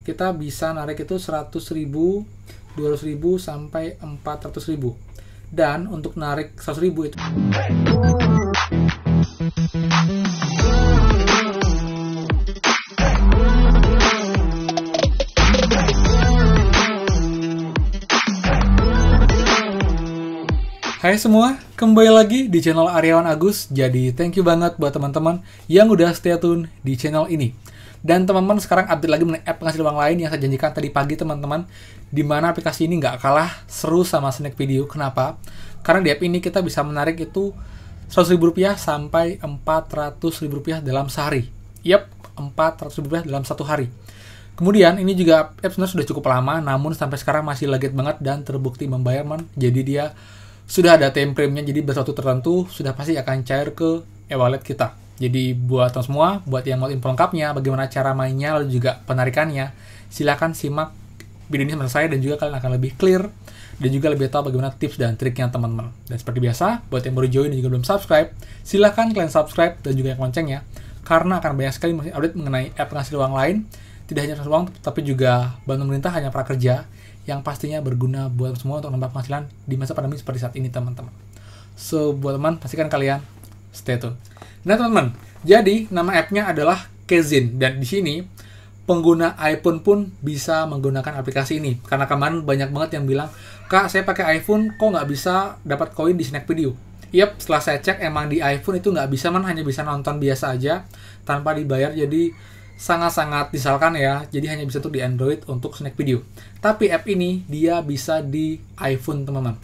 kita bisa narik itu 100.000, 200.000 sampai 400.000. Dan untuk narik 100.000 itu Hai semua, kembali lagi di channel Aryawan Agus. Jadi thank you banget buat teman-teman yang udah stay tune di channel ini. Dan teman-teman sekarang update lagi mengenai app penghasil uang lain yang saya janjikan tadi pagi teman-teman. Dimana aplikasi ini nggak kalah seru sama Snack Video. Kenapa? Karena di app ini kita bisa menarik itu Rp100.000 sampai Rp400.000 dalam sehari. Yap, Rp400.000 dalam satu hari. Kemudian ini juga app sebenarnya sudah cukup lama, namun sampai sekarang masih legit banget dan terbukti membayar man. Jadi dia sudah ada time frame-nya, jadi waktu tertentu sudah pasti akan cair ke e-wallet kita. Jadi buat teman semua, buat yang mau info lengkapnya, bagaimana cara mainnya, lalu juga penarikannya, silahkan simak video ini sama saya dan juga kalian akan lebih clear dan juga lebih tahu bagaimana tips dan triknya teman-teman. Dan seperti biasa, buat yang baru join dan juga belum subscribe, silahkan kalian subscribe dan juga yang loncengnya, karena akan banyak sekali update mengenai app penghasil uang lain, tidak hanya penghasil uang, tapi juga bantu pemerintah, hanya prakerja, yang pastinya berguna buat semua untuk nambah penghasilan di masa pandemi seperti saat ini teman-teman. So, buat teman, pastikan kalian stay tune. Nah teman-teman, jadi nama app-nya adalah Kezin, dan di sini pengguna iPhone pun bisa menggunakan aplikasi ini. Karena kemarin banyak banget yang bilang, Kak, saya pakai iPhone, kok nggak bisa dapat koin di Snack Video? Yap, setelah saya cek, emang di iPhone itu nggak bisa, hanya bisa nonton biasa aja, tanpa dibayar, jadi sangat-sangat disalahkan ya, jadi hanya bisa untuk di Android untuk Snack Video. Tapi app ini dia bisa di iPhone teman-teman.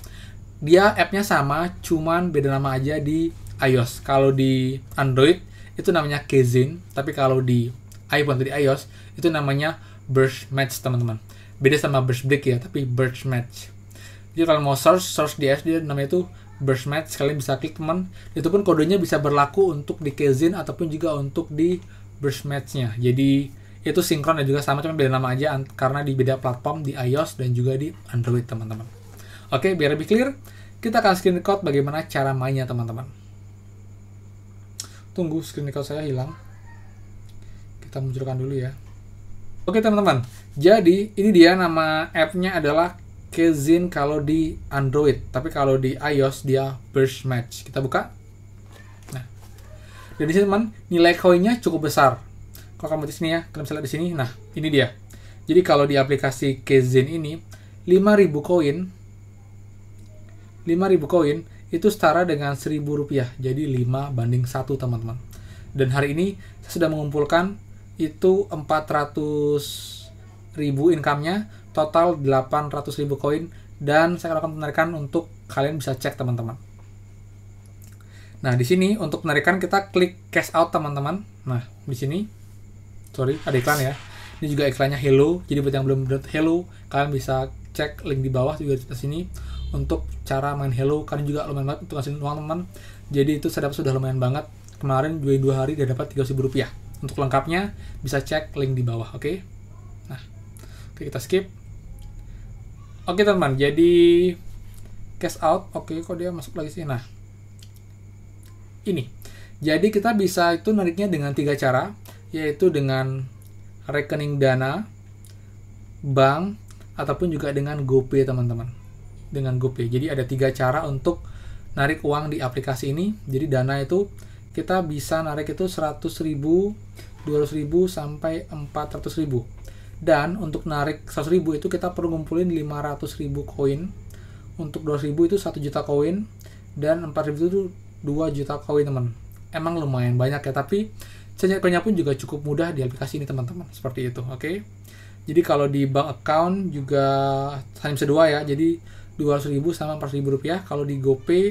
Dia app-nya sama, cuman beda nama aja di iOS. Kalau di Android itu namanya Kezin, tapi kalau di iPhone atau di iOS itu namanya Burst Match teman-teman. Beda sama Burst Break ya, tapi Burst Match. Jadi kalau mau search di iOS dia namanya itu Burst Match, kalian bisa klik teman. Itu pun kodenya bisa berlaku untuk di Kezin ataupun juga untuk di Burst Match-nya. Jadi itu sinkron dan juga sama, cuma beda nama aja karena di beda platform di iOS dan juga di Android teman-teman. Oke, biar lebih clear, kita akan screen record bagaimana cara mainnya teman-teman. Tunggu screen record saya hilang. Kita munculkan dulu ya. Oke teman-teman, jadi ini dia nama app-nya adalah Kezin kalau di Android, tapi kalau di iOS dia Burst Match. Kita buka. Dan di sini teman, nilai koinnya cukup besar. Kalau kamu di sini ya, kalian bisa lihat di sini. Nah, ini dia. Jadi kalau di aplikasi Kezin ini, 5.000 koin itu setara dengan Rp1.000. Jadi 5:1 teman-teman. Dan hari ini saya sudah mengumpulkan itu 400.000 income-nya, total 800.000 koin, dan saya akan menarikan untuk kalian bisa cek teman-teman. Nah, di sini untuk penarikan kita klik cash out teman-teman. Nah, di sini sorry, ada iklan ya. Ini juga iklannya Hello. Jadi buat yang belum download Hello, kalian bisa cek link di bawah juga di sini untuk cara main Hello. Kalian juga lumayan banget untuk ngasih uang teman. Jadi itu saya dapat sudah lumayan banget. Kemarin 2 hari udah dapat Rp30.000. Untuk lengkapnya bisa cek link di bawah, oke? Nah, oke, kita skip. Oke teman-teman, jadi cash out. Oke, kok dia masuk lagi sih? Nah, ini. Jadi kita bisa itu nariknya dengan 3 cara, yaitu dengan rekening Dana, bank, ataupun juga dengan GoPay teman-teman. Dengan GoPay. Jadi ada 3 cara untuk narik uang di aplikasi ini. Jadi Dana itu kita bisa narik itu 100.000, 200.000 sampai 400.000. Dan untuk narik 100.000 itu kita perlu ngumpulin 500.000 koin. Untuk 200.000 itu 1 juta koin, dan 400.000 itu 2 juta koin teman. Emang lumayan banyak ya, tapi koinnya pun juga cukup mudah di aplikasi ini teman-teman. Seperti itu, oke? Jadi kalau di bank account juga hanya bisa 2 ya, jadi 200.000 sama Rp400.000. Kalau di GoPay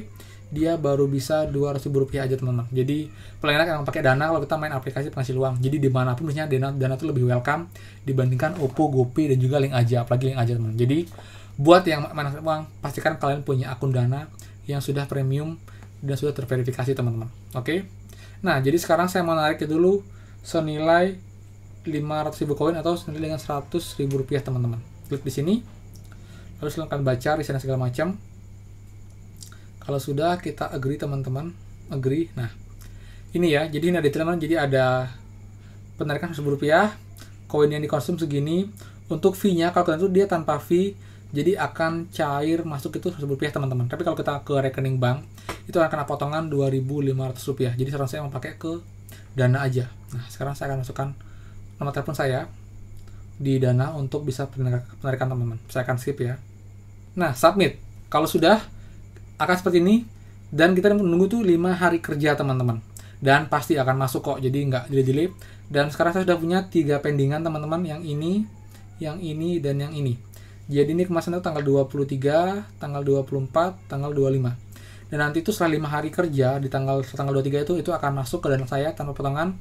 dia baru bisa Rp200.000 aja teman-teman. Jadi paling enak yang pakai Dana kalau kita main aplikasi penghasil uang. Jadi dimanapun misalnya Dana itu lebih welcome dibandingkan Oppo, GoPay dan juga Link Aja, apalagi Link Aja teman. Jadi buat yang main uang, pastikan kalian punya akun Dana yang sudah premium dan sudah terverifikasi teman-teman. Oke. Nah, jadi sekarang saya mau narik dulu senilai 500.000 koin atau senilai dengan Rp100.000 teman-teman. Klik di sini. Lalu silahkan baca risetnya segala macam. Kalau sudah kita agree teman-teman, agree. Nah, ini ya. Jadi ini ada teman-teman, jadi ada penarikan Rp1.000, koin yang dikonsum segini. Untuk fee-nya kalau kalian itu dia tanpa fee, jadi akan cair masuk itu Rp1.000 teman-teman. Tapi kalau kita ke rekening bank itu akan kena potongan Rp2.500. Jadi saran saya memakai ke Dana aja. Nah, sekarang saya akan masukkan nomor telepon saya di Dana untuk bisa penarikan teman-teman. Saya akan skip ya. Nah, submit. Kalau sudah akan seperti ini, dan kita menunggu tuh 5 hari kerja teman-teman. Dan pasti akan masuk kok, jadi nggak delay-delay. Dan sekarang saya sudah punya 3 pendingan teman-teman, yang ini, dan yang ini. Jadi ini kemasan itu tanggal 23, tanggal 24, tanggal 25. Dan nanti itu setelah 5 hari kerja di tanggal 23 itu akan masuk ke dana saya tanpa potongan.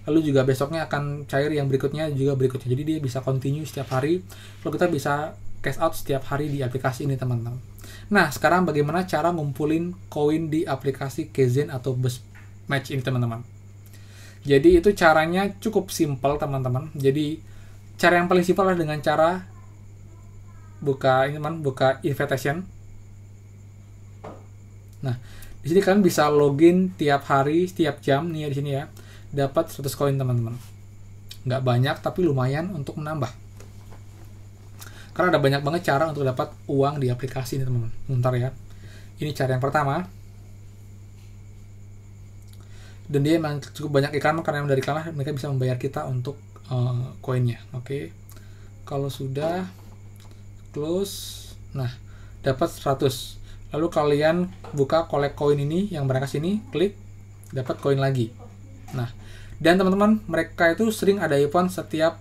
Lalu juga besoknya akan cair yang berikutnya juga berikutnya. Jadi dia bisa continue setiap hari. Lalu kita bisa cash out setiap hari di aplikasi ini teman-teman. Nah, sekarang bagaimana cara ngumpulin koin di aplikasi KZen atau Bestmatch ini teman-teman. Jadi itu caranya cukup simpel teman-teman. Jadi cara yang paling simpel adalah dengan cara buka invitation. Nah, di sini kalian bisa login tiap hari, setiap jam nih ya di sini ya. Dapat 100 koin teman-teman. Nggak banyak tapi lumayan untuk menambah. Karena ada banyak banget cara untuk dapat uang di aplikasi ini teman-teman. Bentar ya. Ini cara yang pertama. Dan dia memang cukup banyak iklan, karena dari iklan mereka bisa membayar kita untuk koinnya. Oke. Kalau sudah close, nah dapat 100. Lalu kalian buka collect koin ini yang berangkat sini, klik, dapat koin lagi. Nah, dan teman-teman, mereka itu sering ada event setiap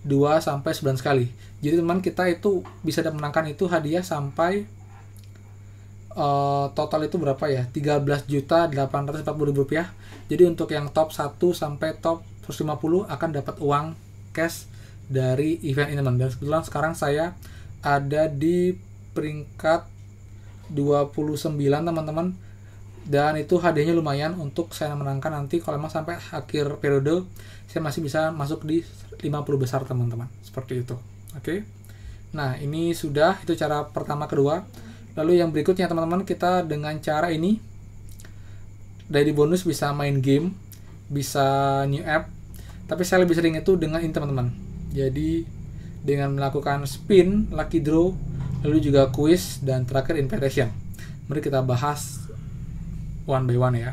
2-11 sekali. Jadi teman kita itu bisa menangkan itu hadiah sampai total itu berapa ya? Rp13.840.000. Jadi untuk yang top 1 sampai top 150 akan dapat uang cash dari event ini teman. Dan kebetulan sekarang saya ada di peringkat 29 teman-teman. Dan itu hadiahnya lumayan untuk saya menangkan nanti kalau memang sampai akhir periode saya masih bisa masuk di 50 besar teman-teman. Seperti itu. Oke. Nah, ini sudah itu cara pertama kedua. Lalu yang berikutnya teman-teman, kita dengan cara ini dari bonus bisa main game, bisa new app. Tapi saya lebih sering itu dengan ini teman-teman. Jadi dengan melakukan spin, lucky draw, lalu juga quiz, dan terakhir invitation. Mari kita bahas one by one ya.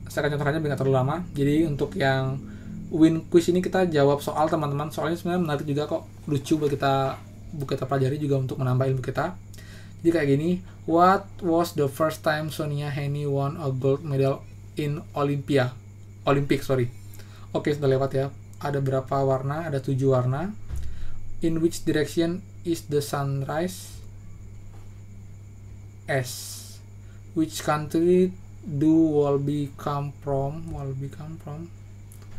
Saya akan contohkannya biar nggak terlalu lama. Jadi untuk yang win quiz ini kita jawab soal teman-teman. Soalnya sebenarnya menarik juga kok, lucu buat kita pelajari juga untuk menambah ilmu kita. Jadi kayak gini, what was the first time Sonia Henny won a gold medal in Olympic, sorry. Oke, sudah lewat ya. Ada berapa warna? Ada 7 warna. In which direction is the sunrise? S. Which country do Wallaby come from?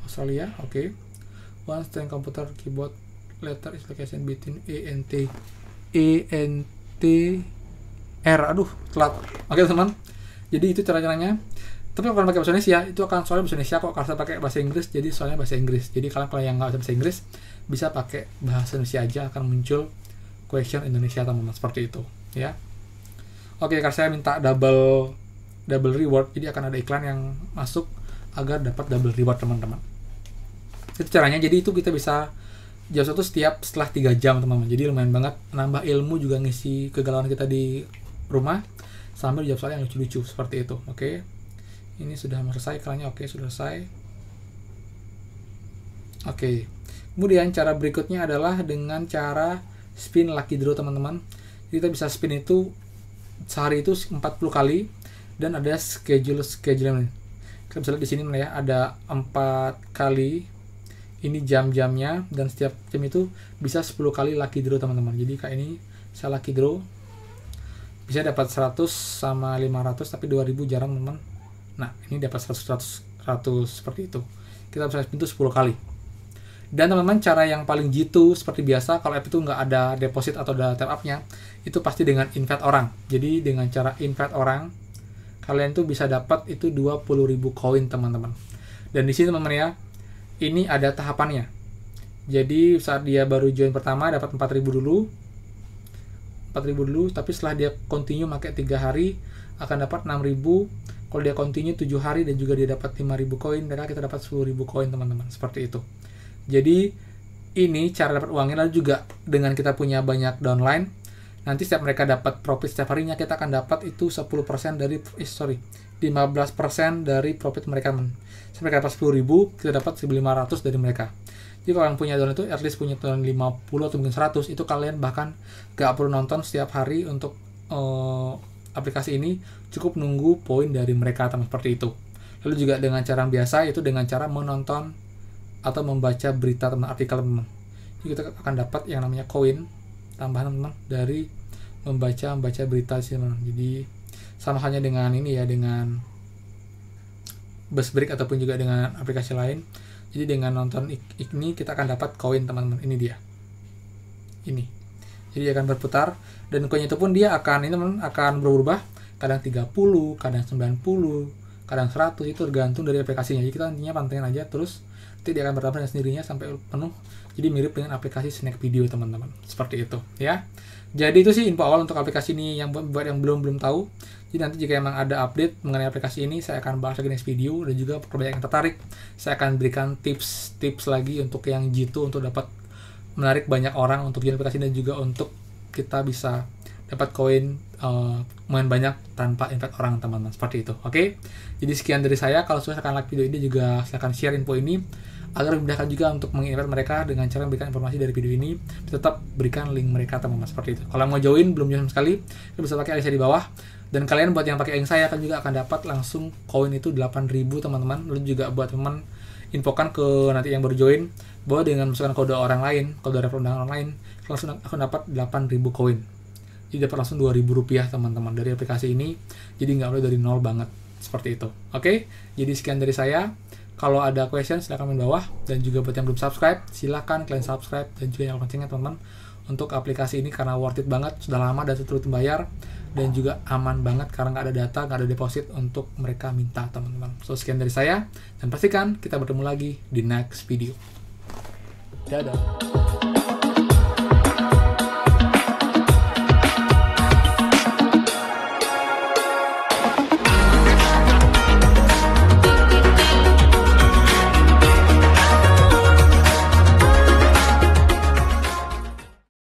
Australia, oke. One strength computer keyboard letter is location between R. Aduh, telat. Oke teman. Jadi itu caranya. Tapi kalau pakai bahasa Indonesia itu akan soalnya bahasa Indonesia kok. Kalau saya pakai bahasa Inggris, jadi soalnya bahasa Inggris. Jadi kalau yang nggak bisa bahasa Inggris, bisa pakai bahasa Indonesia aja, akan muncul question Indonesia teman-teman, seperti itu ya. Oke, karena saya minta double reward, jadi akan ada iklan yang masuk agar dapat double reward teman-teman. Itu caranya. Jadi itu kita bisa jam satu setelah 3 jam teman-teman. Jadi lumayan banget, nambah ilmu juga, ngisi kegalauan kita di rumah sambil jawab soal yang lucu-lucu seperti itu. Oke. Ini sudah selesai iklannya. Oke, sudah selesai. Oke. Kemudian cara berikutnya adalah dengan cara spin lucky draw teman-teman. Jadi kita bisa spin itu sehari itu 40 kali dan ada schedule. Kita bisa lihat di sini ya, ada 4 kali. Ini jam-jamnya, dan setiap jam itu bisa 10 kali lucky draw teman-teman. Jadi kayak ini saya lucky draw bisa dapat 100 sama 500, tapi 2000 jarang teman-teman. Nah, ini dapat 100 seperti itu. Kita bisa spin itu 10 kali. Dan teman-teman, cara yang paling jitu seperti biasa, kalau app itu nggak ada deposit atau ada tap up-nya, itu pasti dengan invite orang. Jadi dengan cara invite orang, kalian tuh bisa dapat itu 20.000 koin teman-teman. Dan di sini teman-teman ya, ini ada tahapannya. Jadi saat dia baru join pertama dapat 4.000 dulu, tapi setelah dia continue pakai 3 hari akan dapat 6.000. Kalau dia continue 7 hari dan juga dia dapat 5.000 koin, dan kita dapat 10.000 koin teman-teman. Seperti itu. Jadi ini cara dapat uangnya. Lalu juga dengan kita punya banyak downline, nanti setiap mereka dapat profit setiap harinya, kita akan dapat itu 10% dari 15% dari profit mereka. Mereka dapat 10.000, kita dapat 1.500 dari mereka. Jadi kalau kalian punya downline itu at least punya downline 50 atau mungkin 100, itu kalian bahkan gak perlu nonton setiap hari untuk aplikasi ini, cukup nunggu poin dari mereka, teman, seperti itu. Lalu juga dengan cara biasa, itu dengan cara menonton atau membaca berita, teman, artikel, teman. Jadi kita akan dapat yang namanya koin tambahan, teman, dari membaca berita sih, teman. Jadi sama halnya dengan ini ya, dengan Buzzsprout ataupun juga dengan aplikasi lain. Jadi dengan nonton ini kita akan dapat koin, teman-teman. Ini dia. Ini. Jadi dia akan berputar, dan koin itu pun dia akan akan berubah, kadang 30, kadang 90, kadang 100, itu tergantung dari aplikasinya. Jadi kita nantinya pantengin aja terus, nanti dia akan bertambah dengan sendirinya sampai penuh. Jadi mirip dengan aplikasi snack video, teman-teman. Seperti itu ya. Jadi itu sih info awal untuk aplikasi ini yang buat yang belum tahu. Jadi nanti jika emang ada update mengenai aplikasi ini, saya akan bahas lagi next video. Dan juga kalau banyak yang tertarik, saya akan berikan tips lagi untuk yang G2 untuk dapat menarik banyak orang untuk join aplikasi, dan juga untuk kita bisa dapat koin lumayan banyak tanpa invite orang, teman-teman. Seperti itu. Oke. Jadi sekian dari saya. Kalau suka silahkan like video ini, juga silahkan share info ini agar memudahkan juga untuk menginvite mereka dengan cara memberikan informasi dari video ini. Tetap berikan link mereka, teman-teman. Seperti itu. Kalau mau join, belum join sama sekali, kalian bisa pakai link di bawah. Dan kalian buat yang pakai link saya kan juga akan dapat langsung koin itu 8.000, teman-teman. Lalu juga buat teman infokan ke nanti yang baru join bahwa dengan masukkan kode orang lain, kode referral orang lain, langsung akan dapat 8.000 koin. Jadi dapat langsung 2.000 rupiah, teman-teman, dari aplikasi ini. Jadi nggak boleh dari nol banget. Seperti itu. Oke. Jadi sekian dari saya. Kalau ada question silahkan di bawah, dan juga buat yang belum subscribe silahkan kalian subscribe, dan juga yang loncengnya, teman-teman, untuk aplikasi ini karena worth it banget, sudah lama dan terus bayar, dan juga aman banget karena nggak ada data, nggak ada deposit untuk mereka minta, teman-teman. So sekian dari saya, dan pastikan kita bertemu lagi di next video. Dadah.